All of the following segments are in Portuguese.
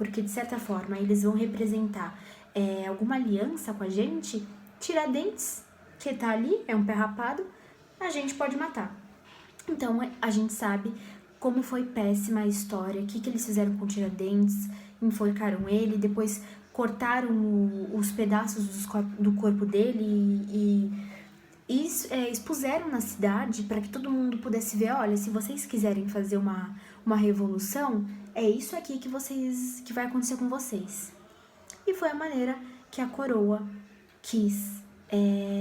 porque de certa forma eles vão representar alguma aliança com a gente, Tiradentes, que tá ali, é um pé rapado, a gente pode matar. Então a gente sabe como foi péssima a história, o que eles fizeram com Tiradentes, enforcaram ele, depois cortaram os pedaços do corpo dele e expuseram na cidade para que todo mundo pudesse ver, olha, se vocês quiserem fazer uma revolução, é isso aqui que vai acontecer com vocês. E foi a maneira que a coroa quis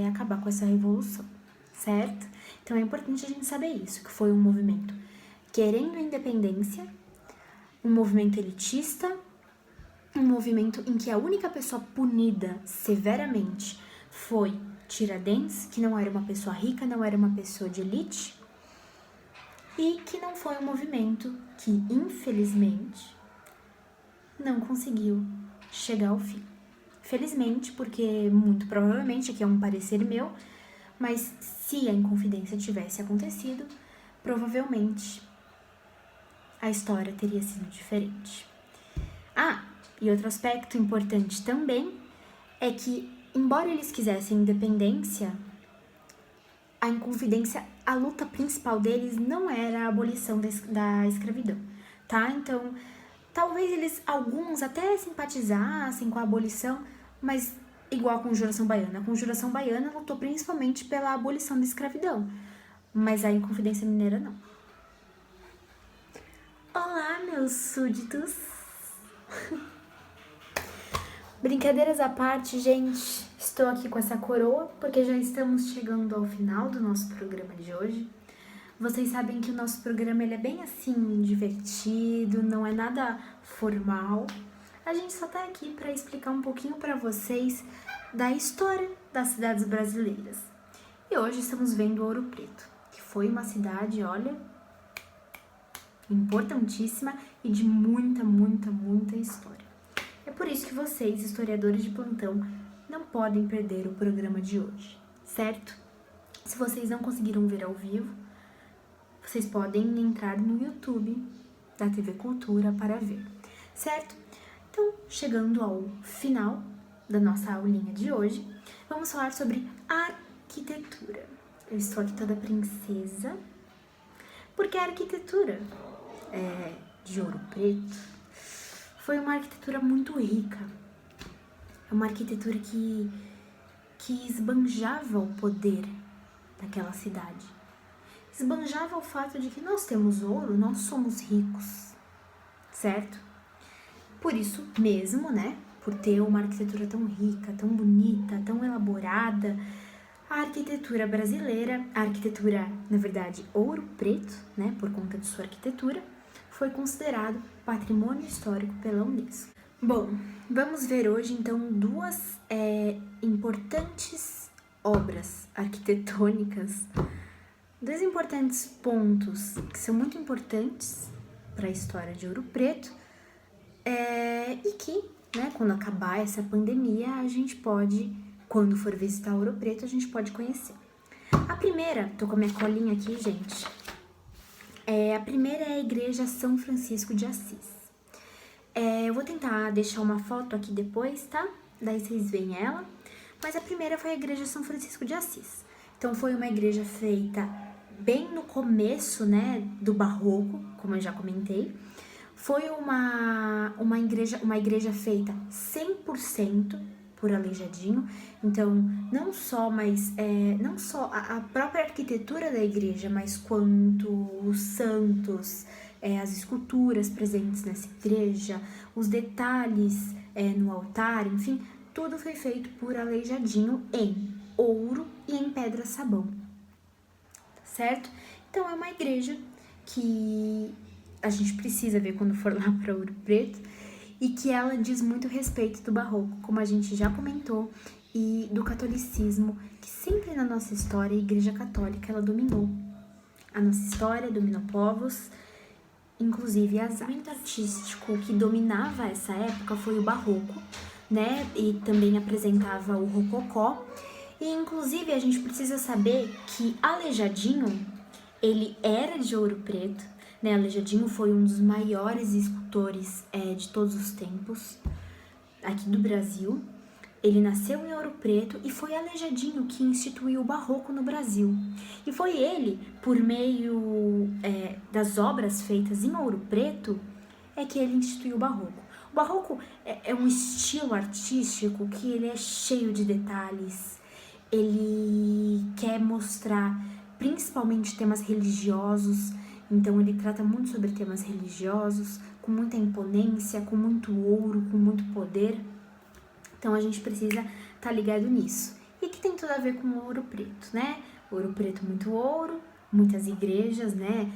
acabar com essa revolução, certo? Então é importante a gente saber isso, que foi um movimento querendo independência, um movimento elitista, um movimento em que a única pessoa punida severamente foi Tiradentes, que não era uma pessoa rica, não era uma pessoa de elite, e que não foi um movimento que, infelizmente, não conseguiu chegar ao fim. Felizmente, porque muito provavelmente, aqui é um parecer meu, mas se a Inconfidência tivesse acontecido, provavelmente a história teria sido diferente. E outro aspecto importante também é que, embora eles quisessem independência, a Inconfidência, a luta principal deles não era a abolição da escravidão, tá? Então, talvez alguns até simpatizassem com a abolição, mas igual a Conjuração Baiana. A Conjuração Baiana lutou principalmente pela abolição da escravidão, mas a Inconfidência Mineira não. Olá, meus súditos! Brincadeiras à parte, gente, estou aqui com essa coroa porque já estamos chegando ao final do nosso programa de hoje. Vocês sabem que o nosso programa ele é bem assim, divertido, não é nada formal. A gente só tá aqui para explicar um pouquinho para vocês da história das cidades brasileiras. E hoje estamos vendo Ouro Preto, que foi uma cidade, olha, importantíssima e de muita, muita, muita história. É por isso que vocês, historiadores de plantão, não podem perder o programa de hoje, certo? Se vocês não conseguiram ver ao vivo, vocês podem entrar no YouTube da TV Cultura para ver, certo? Então, chegando ao final da nossa aulinha de hoje, vamos falar sobre arquitetura. Eu estou aqui toda princesa, porque a arquitetura de Ouro Preto foi uma arquitetura muito rica. É uma arquitetura que esbanjava o poder daquela cidade. Esbanjava o fato de que nós temos ouro, nós somos ricos, certo? Por isso mesmo, né, por ter uma arquitetura tão rica, tão bonita, tão elaborada, a arquitetura brasileira, a arquitetura, na verdade, Ouro Preto, né, por conta de sua arquitetura, foi considerado patrimônio histórico pela Unesco. Bom, vamos ver hoje então duas importantes obras arquitetônicas, dois importantes pontos que são muito importantes para a história de Ouro Preto e que, né, quando acabar essa pandemia, a gente pode, quando for visitar Ouro Preto, a gente pode conhecer. A primeira, tô com a minha colinha aqui, gente. A primeira é a Igreja São Francisco de Assis. Eu vou tentar deixar uma foto aqui depois, tá? Daí vocês veem ela. Mas a primeira foi a Igreja São Francisco de Assis. Então foi uma igreja feita bem no começo, né, do Barroco, como eu já comentei. Foi uma igreja feita 100% por Aleijadinho. Então, não só a própria arquitetura da igreja, mas quanto os santos, as esculturas presentes nessa igreja, os detalhes no altar, enfim, tudo foi feito por Aleijadinho em ouro e em pedra-sabão, certo? Então, é uma igreja que a gente precisa ver quando for lá para Ouro Preto, e que ela diz muito respeito do Barroco, como a gente já comentou, e do catolicismo, que sempre na nossa história a Igreja Católica ela dominou a nossa história, dominou povos, inclusive as artes. O movimento artístico que dominava essa época foi o Barroco, né, e também apresentava o Rococó, e inclusive a gente precisa saber que Aleijadinho, ele era de Ouro Preto, né? Aleijadinho foi um dos maiores escultores de todos os tempos aqui do Brasil. Ele nasceu em Ouro Preto e foi Aleijadinho que instituiu o Barroco no Brasil. E foi ele, por meio das obras feitas em Ouro Preto, que ele instituiu o Barroco. O Barroco é um estilo artístico que ele é cheio de detalhes. Ele quer mostrar principalmente temas religiosos, então ele trata muito sobre temas religiosos, com muita imponência, com muito ouro, com muito poder. Então a gente precisa estar ligado nisso. E que tem tudo a ver com o Ouro Preto, né? Ouro Preto, muito ouro, muitas igrejas, né?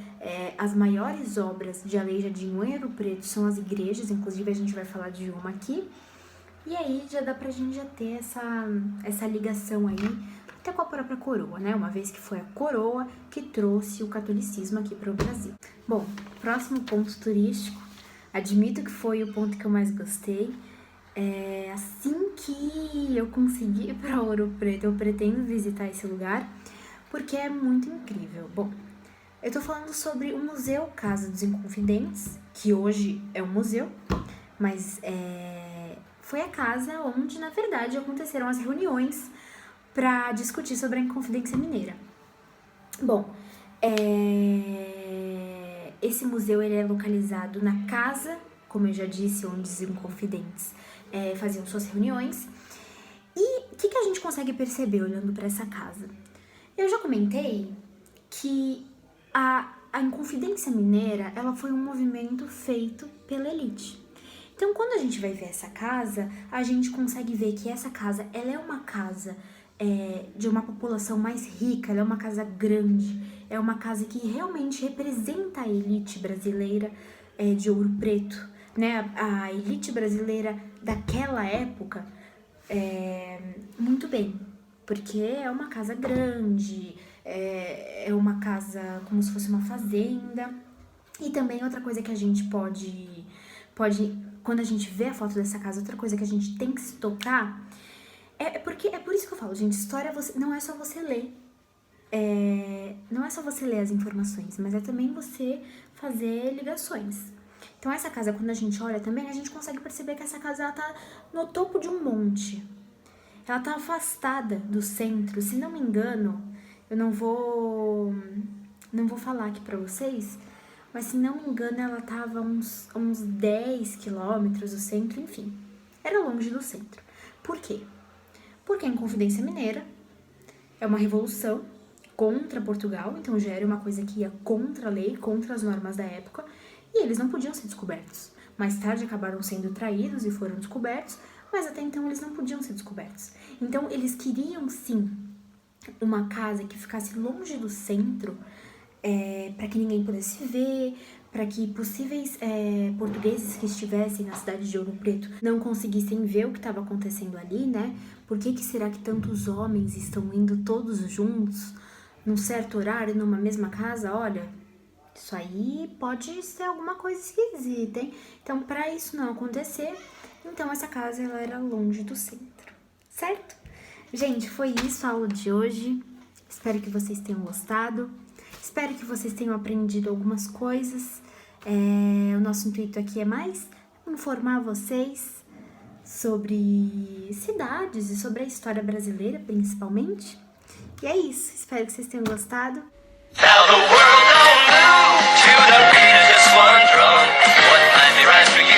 As maiores obras de Aleijadinho em Ouro Preto são as igrejas, inclusive a gente vai falar de uma aqui. E aí já dá pra gente já ter essa ligação aí, até com a própria coroa, né? Uma vez que foi a coroa que trouxe o catolicismo aqui para o Brasil. Bom, próximo ponto turístico, admito que foi o ponto que eu mais gostei. Assim que eu conseguir ir para Ouro Preto, eu pretendo visitar esse lugar, porque é muito incrível. Bom, eu tô falando sobre o Museu Casa dos Inconfidentes, que hoje é um museu, mas foi a casa onde, na verdade, aconteceram as reuniões para discutir sobre a Inconfidência Mineira. Bom, esse museu ele é localizado na casa, como eu já disse, onde os Inconfidentes faziam suas reuniões. E o que a gente consegue perceber olhando para essa casa? Eu já comentei que a Inconfidência Mineira ela foi um movimento feito pela elite. Então, quando a gente vai ver essa casa, a gente consegue ver que essa casa ela é uma casa de uma população mais rica, ela é uma casa grande, é uma casa que realmente representa a elite brasileira de Ouro Preto, né? A elite brasileira daquela época muito bem, porque é uma casa grande, é uma casa como se fosse uma fazenda. E também outra coisa que a gente pode, quando a gente vê a foto dessa casa, outra coisa que a gente tem que se tocar porque é por isso que eu falo, gente, história não é só você ler. Não é só você ler as informações, mas é também você fazer ligações. Então essa casa, quando a gente olha também, a gente consegue perceber que essa casa ela tá no topo de um monte. Ela tá afastada do centro, se não me engano, eu não vou falar aqui pra vocês, mas se não me engano ela tava a uns 10 quilômetros do centro, enfim, era longe do centro. Por quê? Porque a Inconfidência Mineira é uma revolução contra Portugal, então já era uma coisa que ia contra a lei, contra as normas da época, e eles não podiam ser descobertos. Mais tarde acabaram sendo traídos e foram descobertos, mas até então eles não podiam ser descobertos. Então eles queriam sim uma casa que ficasse longe do centro, para que ninguém pudesse ver, para que possíveis portugueses que estivessem na cidade de Ouro Preto não conseguissem ver o que estava acontecendo ali, né? Por que será que tantos homens estão indo todos juntos, num certo horário, numa mesma casa? Olha, isso aí pode ser alguma coisa esquisita, hein? Então, para isso não acontecer, então essa casa ela era longe do centro, certo? Gente, foi isso a aula de hoje. Espero que vocês tenham gostado. Espero que vocês tenham aprendido algumas coisas. O nosso intuito aqui é mais informar vocês sobre cidades e sobre a história brasileira, principalmente. E é isso. Espero que vocês tenham gostado. Now the world don't move to the beat of just one drum. What might be right for you